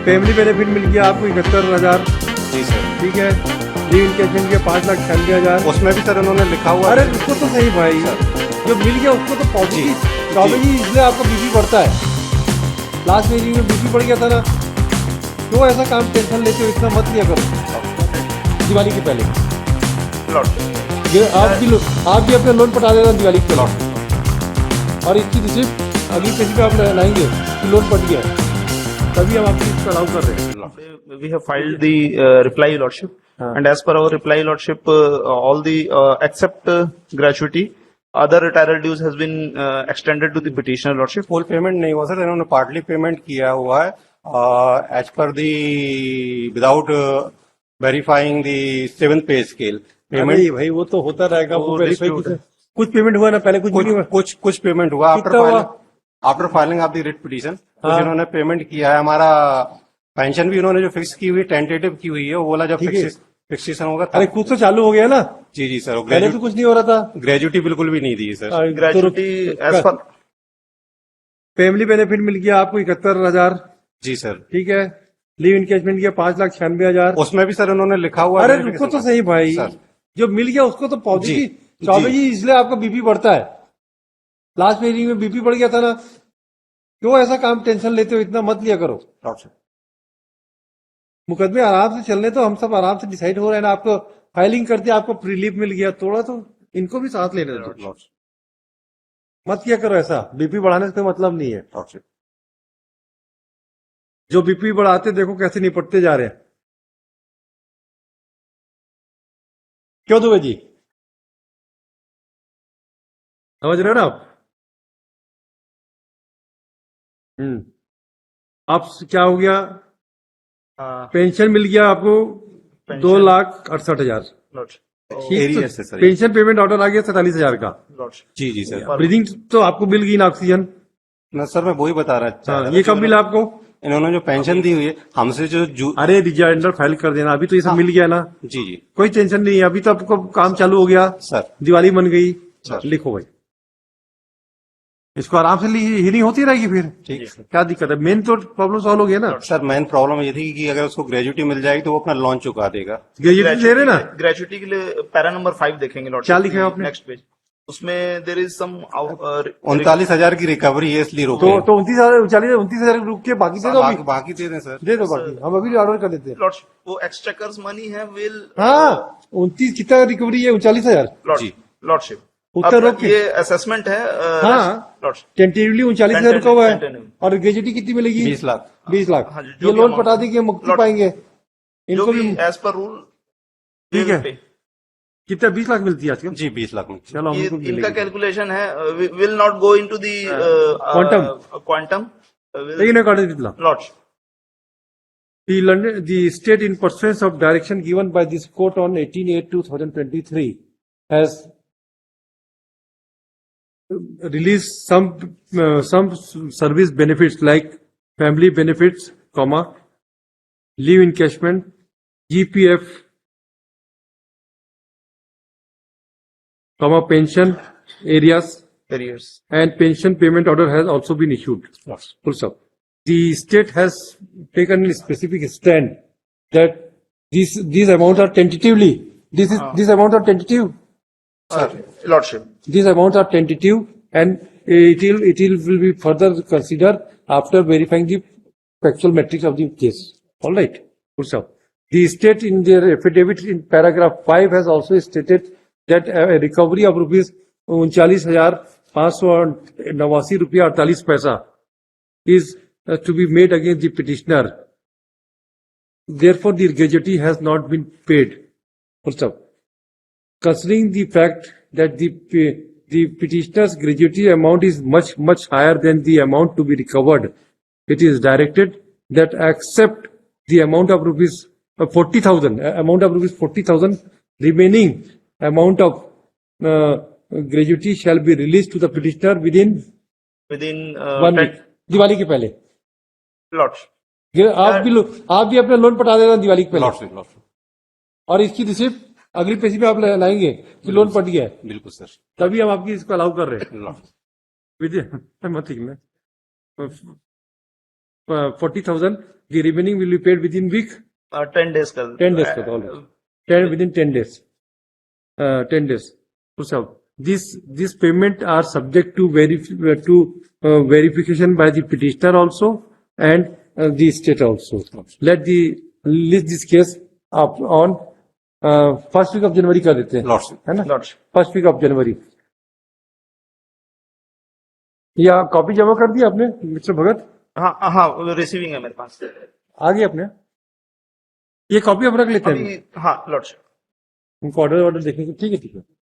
Family benefit मिल गया आपको 71,000। जी सर। ठीक है। लीव इनकेशमेंट के 5,96,000। उसमें भी सर उन्होंने लिखा हुआ अरे उसको तो सही भाई, जो मिल गया उसको तो पॉजिटिव बाबा जी, इसलिए आपका बीपी बढ़ता है। लास्ट में में बीपी बढ़ गया था ना, क्यों ऐसा काम टेंशन लेते हो, इतना मत लिया करो दिवाली के पहले। आप भी अपने लोन पटा देना दिवाली के पहले, और इसकी रिसिप्ट अगली पेज पे आप लाएंगे कि लोन पट गया, तभी हम आपको इसको अलाउ कर रहे हैं। We have filed the reply, Lordship, and as per our reply, Lordship, all the except gratuity, other retiral dues has been extended to the petitioner, Lordship. Full payment नहीं हुआ सर, इन्होंने पार्टली पेमेंट किया हुआ है as per दी without verifying दी 7th पे scale payment. भाई वो तो होता रहेगा, वो वो वेरीफाई dispute है। कुछ पेमेंट हुआ ना पहले, कुछ नहीं हुआ। कुछ पेमेंट हुआ कितना हुआ? After filing of the writ petition. हाँ। कुछ इन्होंने पेमेंट किया है। हमारा पेंशन भी इन्होंने जो फिक्स की हुई टेंटेटिव की हुई है, वो वाला जब फिक्सेशन होगा अरे कुछ तो चालू हो गया ना, जी जी सर। पहले तो कुछ नहीं हो रहा था। ग्रेजुटी बिल्कुल भी नहीं दी sir. Gratuity as per family benefit मिल गया आपको 71,000। जी सर। ठीक है। लीव इनकेशमेंट किया 5,96,000। उसमें भी सर उन्होंने लिखा हुआ अरे रुको तो सही भाई, सर। जो मिल गया उसको तो पॉजिटिव जी, चौबे जी। जी, इसलिए आपका बीपी बढ़ता है। लास्ट में बीपी बढ़ गया था ना, क्यों ऐसा काम टेंशन लेते हो, इतना मत लिया करो। मुकदमे आराम से चलने तो, हम सब आराम से डिसाइड हो रहे हैं ना। आपको फाइलिंग करते आपको प्रीलीफ मिल गया, थोड़ा तो इनको भी साथ लेने दो। मत किया करो ऐसा, बीपी बढ़ाने से कोई मतलब नहीं है। जो बीपी बढ़ाते देखो कैसे निपटते जा रहे हैं। क्यों दुबे जी, समझ रहे हो ना आप? अब क्या हो गया, पेंशन मिल गया आपको 2,68,000। Lordship. पेंशन पेमेंट ऑर्डर आ गया 47,000 का। Lordship. जी जी सर। ब्रीदिंग तो आपको मिल गई ना, ऑक्सीजन। ना सर, मैं वही बता रहा हाँ, ये कब मिला आपको? इन्होंने जो पेंशन दी हुई है हमसे जो अरे रिजाइंडर फाइल कर देना, अभी तो ये सब मिल गया ना। जी जी कोई टेंशन नहीं है, अभी तो आपको काम चालू हो गया सर। दिवाली बन गई। सर। लिखो भाई, इसको आराम से हियरिंग होती रहेगी फिर। ठीक है सर। क्या दिक्कत है, मेन तो प्रॉब्लम सॉल्व हो गया ना। सर मेन प्रॉब्लम ये थी कि अगर उसको ग्रेजुटी मिल जाएगी तो वो अपना लोन चुका देगा। ग्रेजुएट दे रहे ना। ग्रेजुटी के लिए पैरा नंबर 5 देखेंगे, Lordship. क्या लिखा है आपने? नेक्स्ट पेज, उसमें देर इज सम 39,000 की रिकवरी है, इसलिए रोके। तो 29,000 रुक के बाकी दे दो, अभी बाकी दे दें सर। दे दो बाकी, हम अभी ऑर्डर कर देते हैं। Lordship, वो एक्सचेकर्स मनी है विल हाँ 29 कितना रिकवरी है, 39,000। जी। लॉर्डशिप उत्तर रोक के। ये असेसमेंट है। हाँ Lordship. टेंटेटिवली 39,000 रुका हुआ है, Tentative. और ग्रेजुटी कितनी मिलेगी? 20 लाख। 20 लाख। हाँ जी, जो ये भी लोन amount पटा है। देंगे, मुक्ति Lord- पाएंगे जो इनको भी भी। एज पर रूल ठीक है। कितना 20 लाख मिलती है आजकल? जी 20 लाख में। चलो हमको भी इनका मिलेगी। कैलकुलेशन है, will not go into the quantum लेकिन अकॉर्डिंग कितना lordship. the state in pursuance of direction given by this court on 18/8/2023 has released some service benefits like family benefits, leave encashment, GPF, pension areas, and pension payment order has also been issued. Full stop. The state has taken a specific stand that these amounts are tentatively. These amounts are tentative. Lordship. These amounts are tentative, and it will be further considered after verifying the factual metrics of the case. All right. Full stop. The state in their affidavit in paragraph 5 has also stated that a recovery of rupees 39,589 रुपया 48 पैसा is to be made against the petitioner. Therefore, the gratuity has not been paid. Full stop. Considering the fact that the petitioner's gratuity amount is much higher than the amount to be recovered, it is directed that accept the amount of rupees 40,000, remaining amount of gratuity shall be released to the petitioner within within 1 week. Diwali के पहले। Lordship. आप भी अपना loan पटा देना दिवाली के पहले, lordship. और इसकी रिसिप्ट अगली पेज पे आप लाएंगे कि लोन पट गया है, बिल्कुल सर। तभी हम आपकी इसको अलाउ कर रहे हैं। लॉर्डशिप। विजय मत लिखना। 40,000. The remaining will be paid within week. 10 days का 10 days का all. 10 within 10 days. 10 days. So this payment are subject to verification by the petitioner also and the state also. Let this case up on first week of January कर देते हैं, Lordship. है ना? Lordship. First week of January. या copy जमा कर दी आपने mister भगत? हाँ हाँ रिसीविंग है मेरे पास आ गई आपने? ये कॉपी हम रख लेते हैं. अभी. हाँ लॉर्डशिप. उनको ऑर्डर देखेंगे. ठीक है.